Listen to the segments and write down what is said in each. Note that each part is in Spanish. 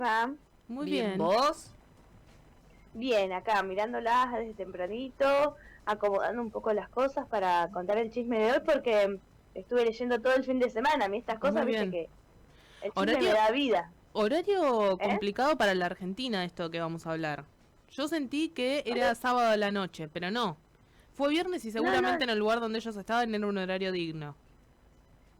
Va Muy Bien, bien. ¿vos? bien, acá mirándolas desde tempranito, acomodando un poco las cosas para contar el chisme de hoy porque estuve leyendo todo el fin de semana. A mí estas Muy cosas, viste bien. que el chisme me Horario, da vida, horario ¿eh? complicado para la Argentina esto que vamos a hablar. Yo sentí que era Horario- sábado a la noche, pero no. Fue viernes y No, no, seguramente en el lugar donde ellos estaban era un horario digno.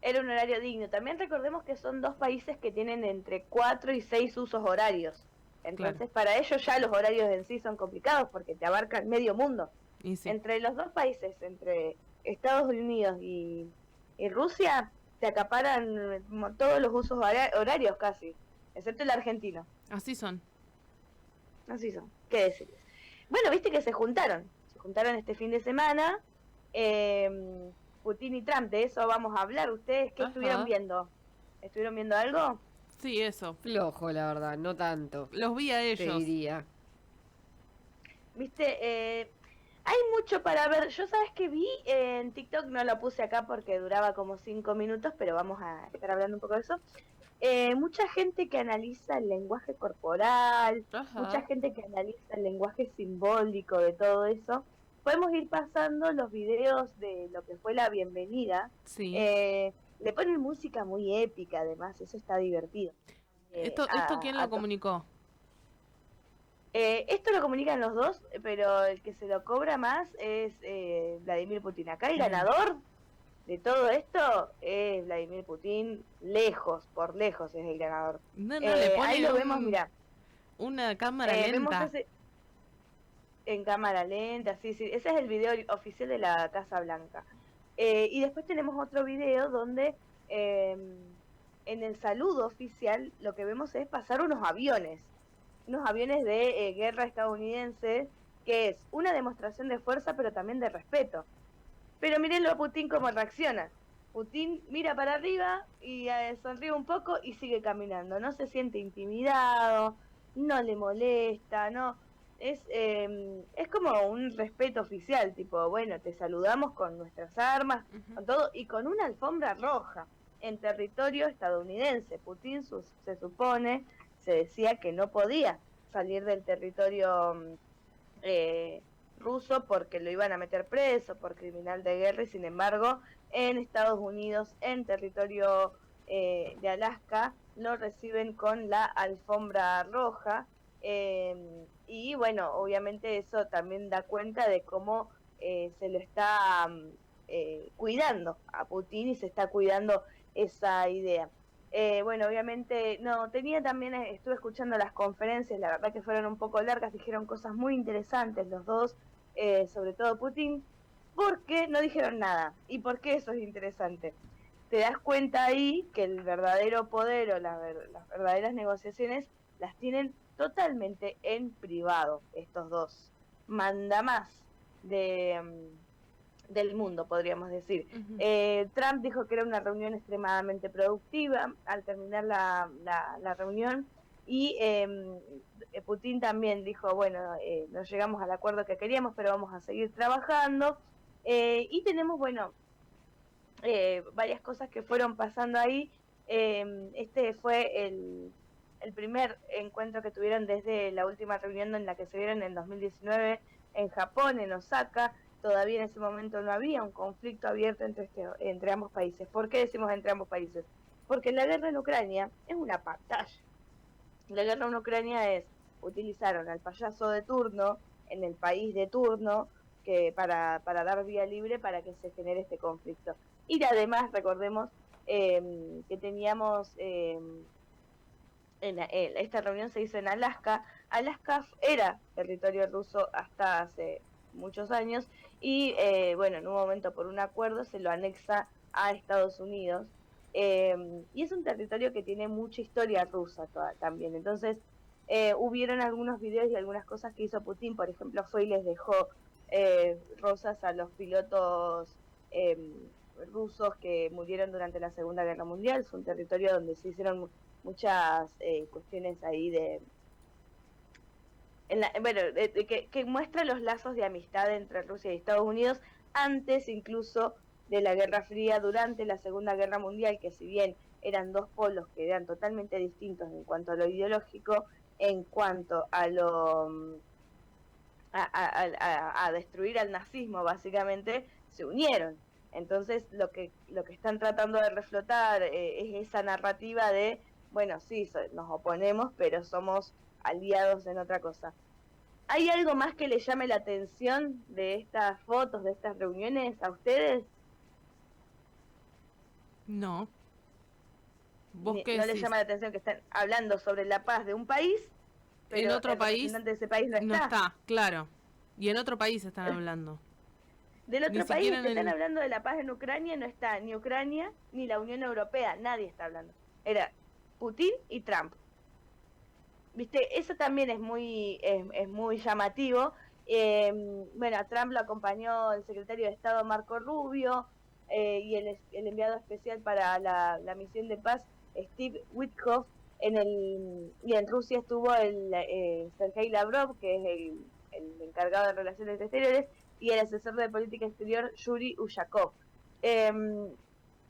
era un horario digno. También recordemos que son dos países que tienen entre 4 y 6 usos horarios. Claro. Entonces, para ellos ya los horarios en sí son complicados porque te abarcan medio mundo. Y sí. Entre los dos países, entre Estados Unidos y Rusia, se acaparan todos los usos horarios casi, excepto el argentino. Así son. Así son, ¿qué decirles? Bueno, viste que se juntaron este fin de semana, eh, Putin y Trump, de eso vamos a hablar. ¿Ustedes qué estuvieron Ajá. viendo? ¿Estuvieron viendo algo? Sí, eso. Flojo, la verdad, no tanto, Los vi a te ellos. diría. Viste, hay mucho para ver. Yo sabes que vi en TikTok, no lo puse acá porque duraba como 5 minutos, pero vamos a estar hablando un poco de eso. Mucha gente que analiza el lenguaje corporal, mucha Ajá. gente que analiza el lenguaje simbólico de todo eso. Podemos ir pasando los videos de lo que fue la bienvenida. Sí. Le ponen música muy épica, además, eso está divertido. ¿Esto quién lo comunicó? Esto lo comunican los dos, pero el que se lo cobra más es Vladimir Putin. Acá el Bien. ganador de todo esto es Vladimir Putin, lejos, por lejos es el ganador. No, no, le Ahí ponen lo vemos, mira, una cámara vemos lenta. ese en cámara lenta, sí, sí, ese es el video oficial de la Casa Blanca. Y después tenemos otro video donde en el saludo oficial lo que vemos es pasar unos aviones de guerra estadounidense, que es una demostración de fuerza, pero también de respeto. Pero mírenlo a Putin cómo reacciona. Putin mira para arriba y sonríe un poco y sigue caminando. No se siente intimidado, no le molesta, no. Es como un respeto oficial, tipo, bueno, te saludamos con nuestras armas, con todo, y con una alfombra roja en territorio estadounidense. Putin se supone, se decía que no podía salir del territorio ruso porque lo iban a meter preso por criminal de guerra y sin embargo en Estados Unidos, en territorio de Alaska, lo reciben con la alfombra roja y bueno, obviamente eso también da cuenta de cómo se lo está cuidando a Putin y se está cuidando esa idea. Bueno, obviamente, no, tenía también, estuve escuchando las conferencias, la verdad que fueron un poco largas, dijeron cosas muy interesantes los dos, sobre todo Putin, porque no dijeron nada. ¿Y por qué eso es interesante? Te das cuenta ahí que el verdadero poder o las verdaderas negociaciones las tienen totalmente en privado, estos dos. Manda más de... del mundo, podríamos decir. Ujú. Trump dijo que era una reunión extremadamente productiva al terminar la reunión y Putin también dijo, bueno, no llegamos al acuerdo que queríamos, pero vamos a seguir trabajando. Y tenemos, bueno, varias cosas que fueron pasando ahí. Este fue el primer encuentro que tuvieron desde la última reunión en la que se vieron en 2019 en Japón, en Osaka. Todavía en ese momento no había un conflicto abierto entre ambos países. ¿Por qué decimos entre ambos países? Porque la guerra en Ucrania es una pantalla. La guerra en Ucrania es, utilizaron al payaso de turno en el país de turno que para dar vía libre para que se genere este conflicto. Y además, recordemos que teníamos esta reunión se hizo en Alaska. Alaska era territorio ruso hasta hace muchos años y bueno, en un momento por un acuerdo se lo anexa a Estados Unidos y es un territorio que tiene mucha historia rusa también. Entonces, hubieron algunos videos y algunas cosas que hizo Putin, por ejemplo, fue y les dejó rosas a los pilotos eh, rusos que murieron durante la Segunda Guerra Mundial. Es un territorio donde se hicieron muchas cuestiones ahí bueno, que muestra los lazos de amistad entre Rusia y Estados Unidos antes incluso de la Guerra Fría, durante la Segunda Guerra Mundial, que si bien eran dos polos que eran totalmente distintos en cuanto a lo ideológico, en cuanto a lo a destruir al nazismo, básicamente, se unieron. Entonces lo que están tratando de reflotar es esa narrativa de, bueno, sí, nos oponemos, pero somos aliados en otra cosa. ¿Hay algo más que le llame la atención de estas fotos, de estas reuniones a ustedes? No. ¿Vos qué ¿No les decís? llama la atención que están hablando sobre la paz de un país, En pero otro el país representante de ese país no no está? está, claro. Y en otro país están hablando. Del Ni otro país siquiera en que están el... hablando de la paz en Ucrania no está ni Ucrania ni la Unión Europea, nadie está hablando. Era Putin y Trump. ¿Viste? Eso también es muy llamativo. Bueno, a Trump lo acompañó el secretario de Estado Marco Rubio y el enviado especial para la misión de paz, Steve Witkoff. Y en Rusia estuvo el Sergei Lavrov, que es el encargado de Relaciones Exteriores, y el asesor de política exterior, Yuri Ushakov.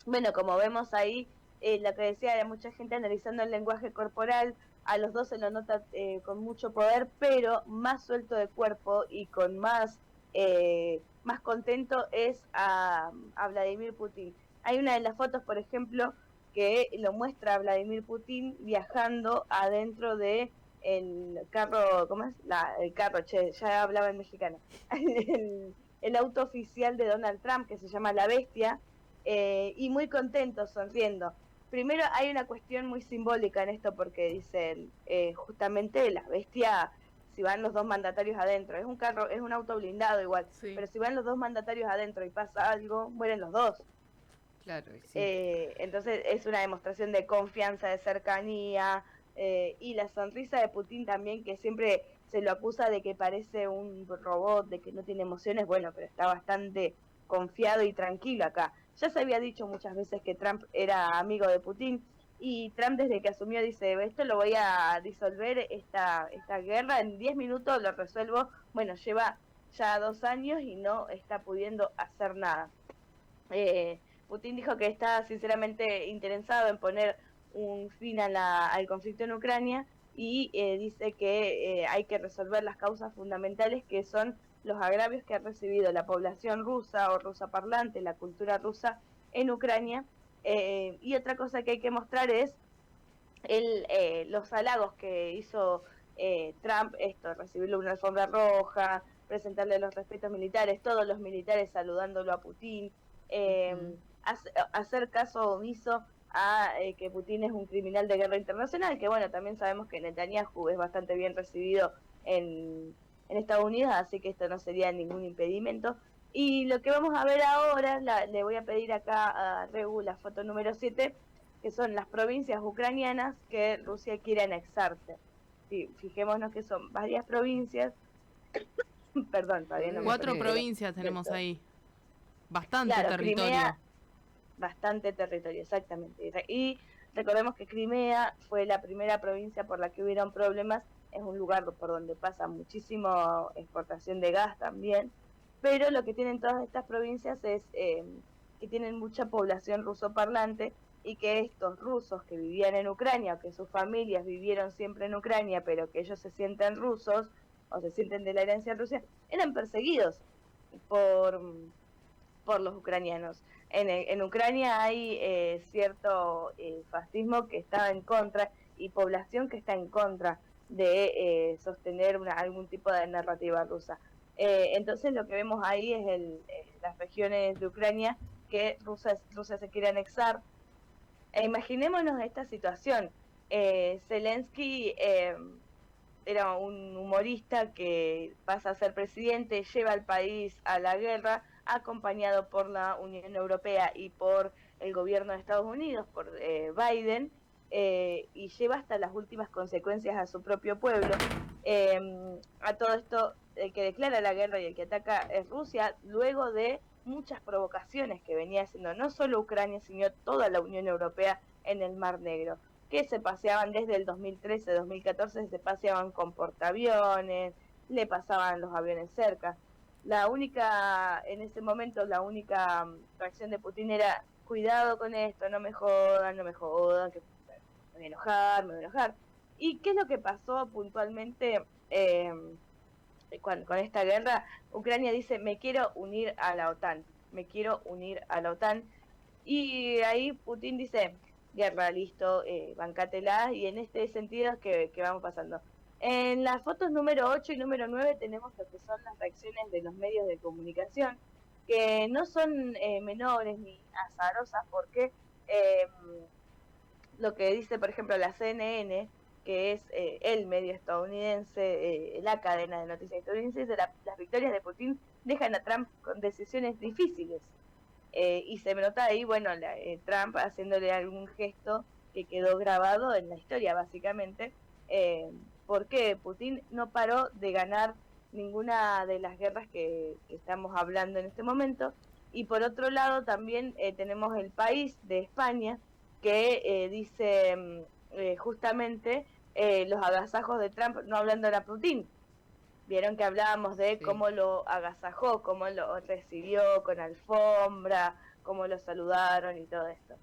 Bueno, como vemos ahí, lo que decía era mucha gente analizando el lenguaje corporal, a los dos se lo nota con mucho poder, pero más suelto de cuerpo y con más contento es a Vladimir Putin. Hay una de las fotos, por ejemplo, que lo muestra a Vladimir Putin viajando adentro de el carro, ¿cómo es? El carro, ya hablaba en mexicano. el auto oficial de Donald Trump, que se llama La Bestia, y muy contentos, sonriendo. Primero hay una cuestión muy simbólica en esto porque dicen justamente la bestia, si van los dos mandatarios adentro, es un carro, es un auto blindado igual, Sí. pero si van los dos mandatarios adentro y pasa algo, mueren los dos. Claro, sí. Entonces es una demostración de confianza, de cercanía, y la sonrisa de Putin también, que siempre se lo acusa de que parece un robot, de que no tiene emociones, bueno, pero está bastante confiado y tranquilo acá. Ya se había dicho muchas veces que Trump era amigo de Putin, y Trump desde que asumió dice, esto lo voy a disolver, esta guerra, en 10 minutos lo resuelvo. Bueno, lleva ya 2 años y no está pudiendo hacer nada. Putin dijo que está sinceramente interesado en poner un fin al conflicto en Ucrania y dice que hay que resolver las causas fundamentales, que son los agravios que ha recibido la población rusa o rusa parlante, la cultura rusa en Ucrania. Y otra cosa que hay que mostrar es los halagos que hizo Trump, recibirle una alfombra roja, presentarle los respetos militares, todos los militares saludándolo a Putin, hacer caso omiso a que Putin es un criminal de guerra internacional, que bueno, también sabemos que Netanyahu es bastante bien recibido en Estados Unidos, así que esto no sería ningún impedimento. Y lo que vamos a ver ahora, le voy a pedir acá a Regu la foto número 7, que son las provincias ucranianas que Rusia quiere anexarse. Sí, fijémonos que son varias provincias, perdón, todavía no me 4 puse provincias tenemos todo. ahí. Bastante Claro, territorio. Crimea, bastante territorio, exactamente. Y recordemos que Crimea fue la primera provincia por la que hubieron problemas, es un lugar por donde pasa muchísimo exportación de gas también, pero lo que tienen todas estas provincias es que tienen mucha población rusoparlante, y que estos rusos que vivían en Ucrania, o que sus familias vivieron siempre en Ucrania, pero que ellos se sienten rusos, o se sienten de la herencia rusa, eran perseguidos por, por los ucranianos. En Ucrania hay cierto fascismo que está en contra, y población que está en contra de sostener algún tipo de narrativa rusa. Entonces lo que vemos ahí es las regiones de Ucrania que Rusia se quiere anexar. Imaginémonos esta situación. Zelensky era un humorista que pasa a ser presidente, lleva al país a la guerra, acompañado por la Unión Europea y por el gobierno de Estados Unidos, por Biden, y lleva hasta las últimas consecuencias a su propio pueblo. A todo esto, el que declara la guerra y el que ataca es Rusia, luego de muchas provocaciones que venía haciendo no solo Ucrania, sino toda la Unión Europea en el Mar Negro, que se paseaban desde el 2013, 2014, se paseaban con portaaviones, le pasaban los aviones cerca. En ese momento, la única reacción de Putin era cuidado con esto, no me jodan, que me voy a enojar. ¿Y qué es lo que pasó puntualmente con esta guerra? Ucrania dice, me quiero unir a la OTAN, y ahí Putin dice, guerra, listo, bancátela, y en este sentido es que vamos pasando. En las fotos número 8 y número 9 tenemos lo que son las reacciones de los medios de comunicación, que no son menores ni azarosas, porque lo que dice, por ejemplo, la CNN, que es el medio estadounidense, la cadena de noticias estadounidense, dice las victorias de Putin dejan a Trump con decisiones difíciles. Y se me nota ahí, bueno, Trump haciéndole algún gesto que quedó grabado en la historia, básicamente, porque Putin no paró de ganar ninguna de las guerras que estamos hablando en este momento. Y por otro lado también tenemos el país de España, que dice justamente los agasajos de Trump, no hablando de Putin. Vieron que hablábamos de cómo lo agasajó, cómo lo recibió con alfombra, cómo lo saludaron y todo esto.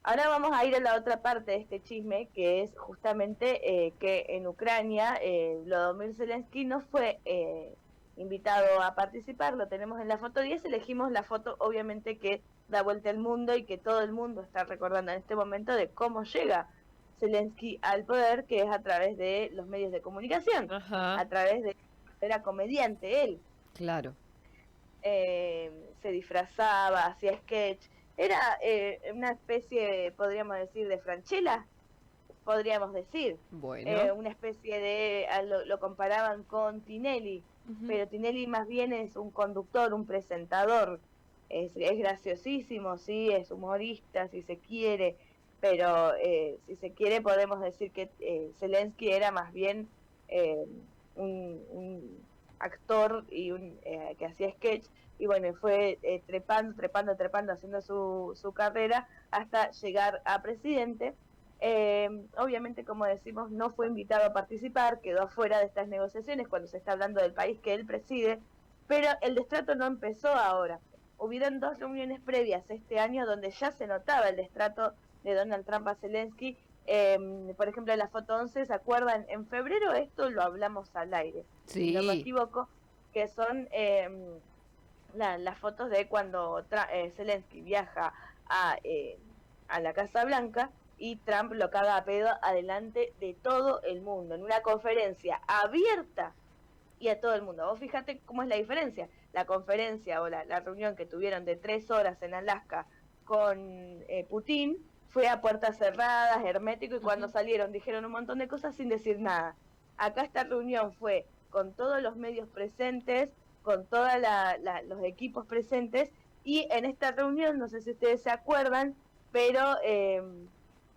Ahora vamos a ir a la otra parte de este chisme, que es justamente que en Ucrania Volodymyr Zelensky no fue invitado a participar, lo tenemos en la foto 10, elegimos la foto obviamente que da vuelta al mundo y que todo el mundo está recordando en este momento de cómo llega Zelensky al poder, que es a través de los medios de comunicación, a través de... Era comediante él. Claro. Se disfrazaba, hacía sketch. Era una especie, podríamos decir, de Franchella, podríamos decir. Bueno. Una especie de... Lo comparaban con Tinelli, pero Tinelli más bien es un conductor, un presentador. Es graciosísimo, sí, es humorista, si se quiere, pero si se quiere podemos decir que Zelensky era más bien... un actor y que hacía sketch, y bueno, fue trepando, haciendo su carrera hasta llegar a presidente. Obviamente, como decimos, no fue invitado a participar, quedó afuera de estas negociaciones cuando se está hablando del país que él preside, pero el destrato no empezó ahora. Hubieron 2 reuniones previas este año donde ya se notaba el destrato de Donald Trump a Zelensky. Por ejemplo, en la foto 11, ¿se acuerdan? En febrero esto lo hablamos al aire, sí. si no me equivoco, que son las fotos de cuando Zelensky viaja a la Casa Blanca y Trump lo caga a pedo adelante de todo el mundo, en una conferencia abierta y a todo el mundo. Vos fíjate cómo es la diferencia. La conferencia o la reunión que tuvieron de 3 horas en Alaska con Putin fue a puertas cerradas, hermético, y cuando salieron dijeron un montón de cosas sin decir nada. Acá esta reunión fue con todos los medios presentes, con todos los equipos presentes, y en esta reunión, no sé si ustedes se acuerdan, pero...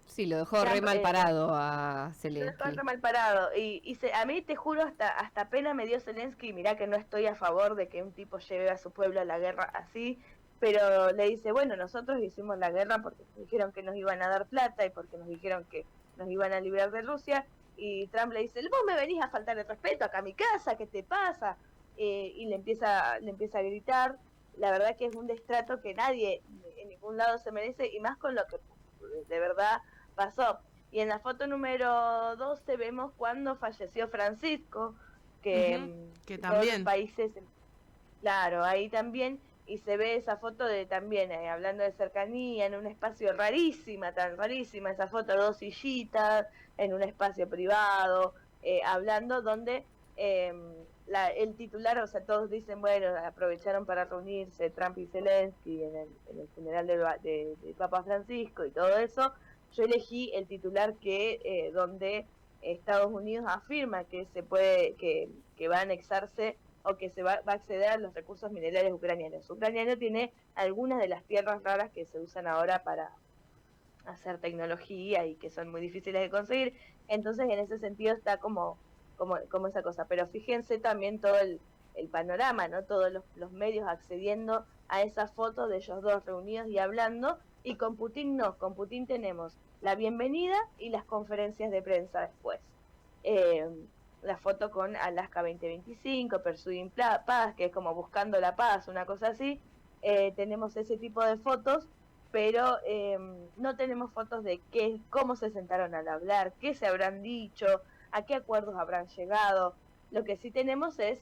sí, lo dejó re mal parado a Zelensky. Lo dejó re mal parado, a mí te juro, hasta pena me dio Zelensky, mirá que no estoy a favor de que un tipo lleve a su pueblo a la guerra así, pero le dice, bueno, nosotros hicimos la guerra porque nos dijeron que nos iban a dar plata y porque nos dijeron que nos iban a librar de Rusia, y Trump le dice, vos me venís a faltar el respeto acá a mi casa, ¿qué te pasa? Y le empieza a gritar. La verdad que es un destrato que nadie en ningún lado se merece, y más con lo que de verdad pasó. Y en la foto número 12 vemos cuando falleció Francisco, que también los países, claro, ahí también, y se ve esa foto de también hablando de cercanía en un espacio tan rarísima esa foto, 2 sillitas en un espacio privado, hablando donde el titular, o sea, todos dicen, bueno, aprovecharon para reunirse Trump y Zelensky en el funeral de Papa Francisco y todo eso. Yo elegí el titular que donde Estados Unidos afirma que se puede, que va a anexarse o que se va a acceder a los recursos minerales ucranianos. Ucrania tiene algunas de las tierras raras que se usan ahora para hacer tecnología y que son muy difíciles de conseguir. Entonces, en ese sentido está como esa cosa. Pero fíjense también todo el panorama, ¿no? Todos los medios accediendo a esa foto de ellos dos reunidos y hablando, y con Putin no. Con Putin tenemos la bienvenida y las conferencias de prensa después. La foto con Alaska 2025, Pursuing Paz, que es como buscando la paz, una cosa así. Tenemos ese tipo de fotos pero no tenemos fotos de cómo se sentaron al hablar, qué se habrán dicho, a qué acuerdos habrán llegado. Lo que sí tenemos es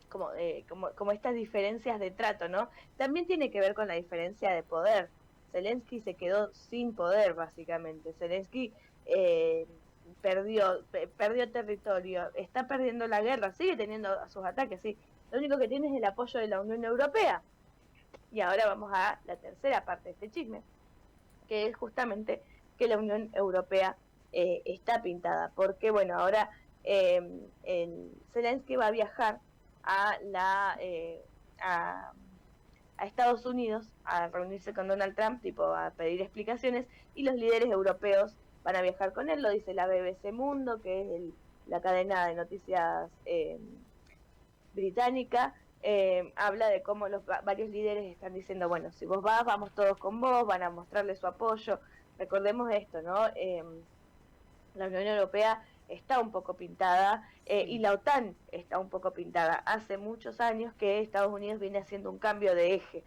como estas diferencias de trato, ¿no? También tiene que ver con la diferencia de poder. Zelensky se quedó sin poder, básicamente. Zelensky perdió territorio, está perdiendo la guerra, sigue teniendo sus ataques, sí. Lo único que tiene es el apoyo de la Unión Europea. Y ahora vamos a la tercera parte de este chisme, que es justamente que la Unión Europea está pintada, porque bueno, ahora Zelensky va a viajar a Estados Unidos a reunirse con Donald Trump, tipo a pedir explicaciones, y los líderes europeos van a viajar con él, lo dice la BBC Mundo, que es la cadena de noticias británica. Habla de cómo varios líderes están diciendo, bueno, si vos vas, vamos todos con vos, van a mostrarle su apoyo. Recordemos esto, ¿no? La Unión Europea está un poco pintada y la OTAN está un poco pintada. Hace muchos años que Estados Unidos viene haciendo un cambio de eje.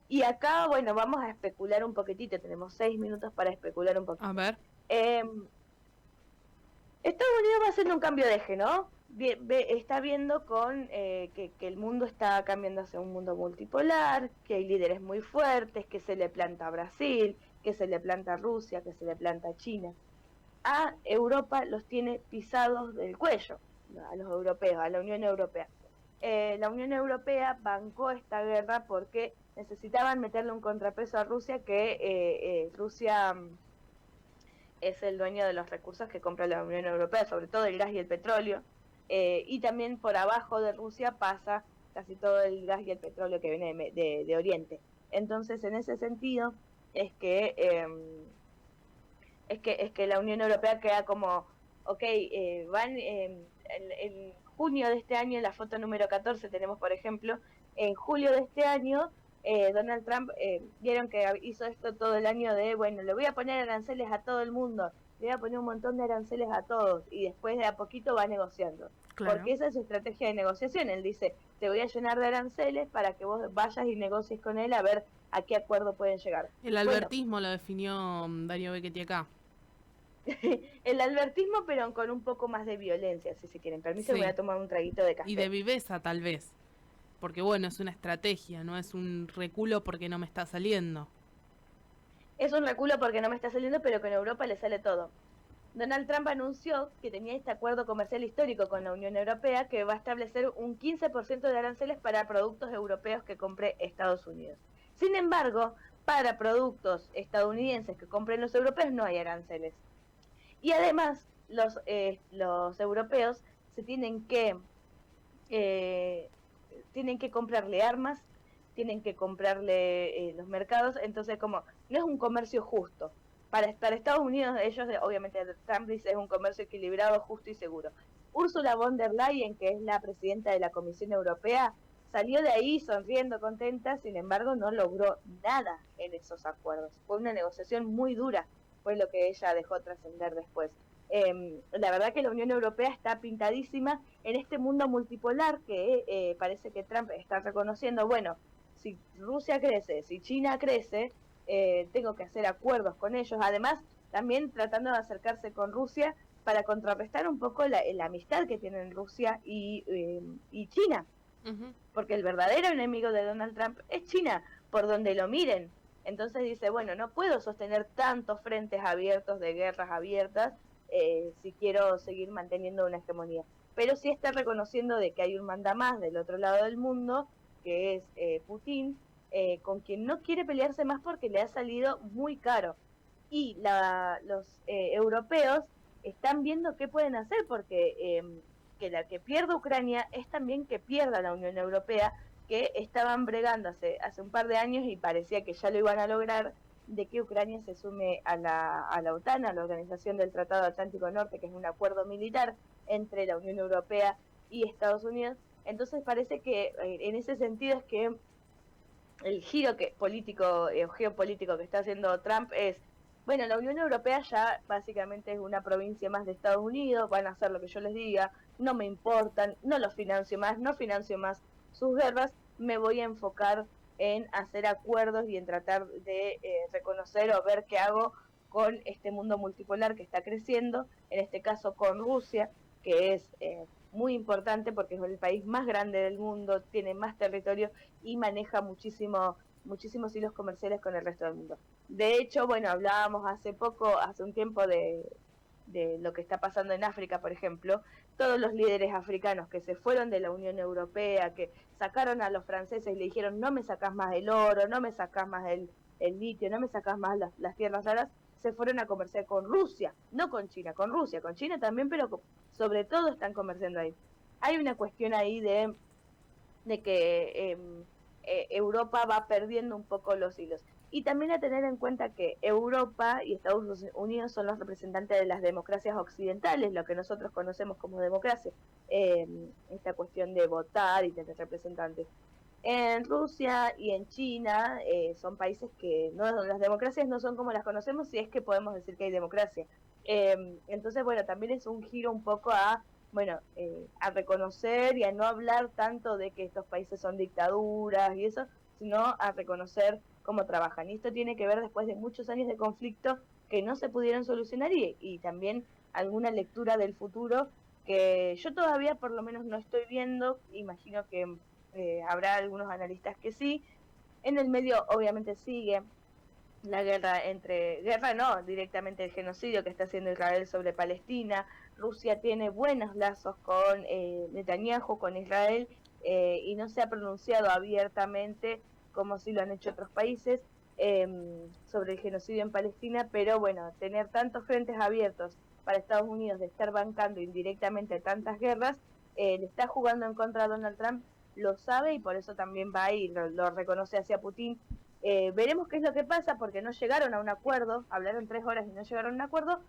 Y acá, bueno, vamos a especular un poquitito, tenemos 6 minutos para especular un poquito. A ver. Estados Unidos va haciendo un cambio de eje, ¿no? Está viendo que el mundo está cambiando hacia un mundo multipolar, que hay líderes muy fuertes, que se le planta a Brasil, que se le planta a Rusia, que se le planta a China. A Europa los tiene pisados del cuello, a los europeos, a la Unión Europea. La Unión Europea bancó esta guerra porque necesitaban meterle un contrapeso a Rusia, que Rusia es el dueño de los recursos que compra la Unión Europea, sobre todo el gas y el petróleo, y también por abajo de Rusia pasa casi todo el gas y el petróleo que viene de Oriente. Entonces, en ese sentido, es que la Unión Europea queda como, ok, van en junio de este año, en la foto número 14 tenemos, por ejemplo, en julio de este año, Donald Trump, vieron que hizo esto todo el año de, bueno, le voy a poner aranceles a todo el mundo, le voy a poner un montón de aranceles a todos, y después de a poquito va negociando. Claro. Porque esa es su estrategia de negociación. Él dice, te voy a llenar de aranceles para que vos vayas y negocies con él a ver a qué acuerdo pueden llegar. El albertismo lo definió Darío Becchetti acá. El albertismo, pero con un poco más de violencia, si se quieren. Permiso, voy a tomar un traguito de café. Y de viveza, tal vez. Porque bueno, es una estrategia, no es un reculo porque no me está saliendo. Es un reculo porque no me está saliendo, pero que en Europa le sale todo. Donald Trump anunció que tenía este acuerdo comercial histórico con la Unión Europea que va a establecer un 15% de aranceles para productos europeos que compre Estados Unidos. Sin embargo, para productos estadounidenses que compren los europeos no hay aranceles. Y además, los europeos se tienen que comprarle armas, tienen que comprarle los mercados, entonces como no es un comercio justo. Para Estados Unidos, ellos, obviamente, Trump dice es un comercio equilibrado, justo y seguro. Ursula von der Leyen, que es la presidenta de la Comisión Europea, salió de ahí sonriendo, contenta, sin embargo no logró nada en esos acuerdos. Fue una negociación muy dura, fue lo que ella dejó trascender después. La verdad que la Unión Europea está pintadísima en este mundo multipolar que parece que Trump está reconociendo, bueno, si Rusia crece, si China crece, tengo que hacer acuerdos con ellos. Además, también tratando de acercarse con Rusia para contrarrestar un poco la amistad que tienen Rusia y China. Uh-huh. Porque el verdadero enemigo de Donald Trump es China, por donde lo miren. Entonces dice, bueno, no puedo sostener tantos frentes abiertos de guerras abiertas si quiero seguir manteniendo una hegemonía. Pero sí está reconociendo de que hay un mandamás del otro lado del mundo, que es Putin, con quien no quiere pelearse más porque le ha salido muy caro. Y los europeos están viendo qué pueden hacer, porque que la que pierda Ucrania es también que pierda la Unión Europea, que estaban bregando hace un par de años y parecía que ya lo iban a lograr, de que Ucrania se sume a la OTAN, a la Organización del Tratado Atlántico Norte, que es un acuerdo militar entre la Unión Europea y Estados Unidos. Entonces parece que en ese sentido es que el giro político o geopolítico que está haciendo Trump es, bueno, la Unión Europea ya básicamente es una provincia más de Estados Unidos, van a hacer lo que yo les diga, no me importan, no los financio más, no financio más sus guerras, me voy a enfocar en hacer acuerdos y en tratar de reconocer o ver qué hago con este mundo multipolar que está creciendo, en este caso con Rusia, que es muy importante porque es el país más grande del mundo, tiene más territorio y maneja muchísimos hilos comerciales con el resto del mundo. De hecho, bueno, hablábamos hace un tiempo de lo que está pasando en África, por ejemplo, todos los líderes africanos que se fueron de la Unión Europea, que sacaron a los franceses y le dijeron no me sacás más el oro, no me sacás más el litio, no me sacás más las tierras raras, se fueron a comerciar con Rusia, no con China, con Rusia, con China también, pero sobre todo están comerciando ahí. Hay una cuestión ahí de que Europa va perdiendo un poco los hilos. Y también a tener en cuenta que Europa y Estados Unidos son los representantes de las democracias occidentales, lo que nosotros conocemos como democracia, esta cuestión de votar y tener representantes. En Rusia y en China son países que las democracias no son como las conocemos, si es que podemos decir que hay democracia. Entonces, bueno, también es un giro un poco a reconocer y a no hablar tanto de que estos países son dictaduras y eso, sino a reconocer cómo trabajan. Y esto tiene que ver después de muchos años de conflicto que no se pudieron solucionar y también alguna lectura del futuro que yo todavía por lo menos no estoy viendo, imagino que habrá algunos analistas que sí. En el medio obviamente sigue la guerra no, directamente el genocidio que está haciendo Israel sobre Palestina. Rusia tiene buenos lazos con Netanyahu, con Israel, y no se ha pronunciado abiertamente como sí lo han hecho otros países sobre el genocidio en Palestina, pero bueno, tener tantos frentes abiertos para Estados Unidos de estar bancando indirectamente tantas guerras, le está jugando en contra a Donald Trump, lo sabe y por eso también va y lo reconoce hacia Putin. Veremos qué es lo que pasa porque no llegaron a un acuerdo, hablaron 3 horas y no llegaron a un acuerdo.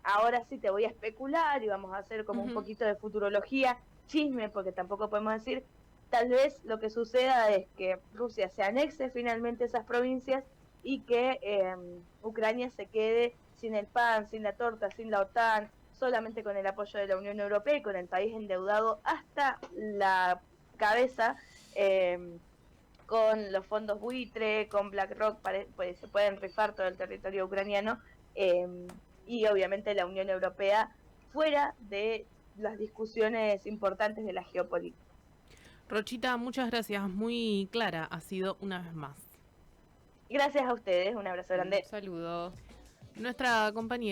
Ahora sí te voy a especular y vamos a hacer como un poquito de futurología, chisme, porque tampoco podemos decir, tal vez lo que suceda es que Rusia se anexe finalmente esas provincias y que Ucrania se quede sin el pan, sin la torta, sin la OTAN, solamente con el apoyo de la Unión Europea y con el país endeudado hasta la cabeza, con los fondos buitre, con BlackRock, pues se pueden rifar todo el territorio ucraniano, y obviamente la Unión Europea fuera de las discusiones importantes de la geopolítica. Rochita, muchas gracias, muy clara ha sido una vez más. Gracias a ustedes, un abrazo grande. Saludos. Nuestra compañera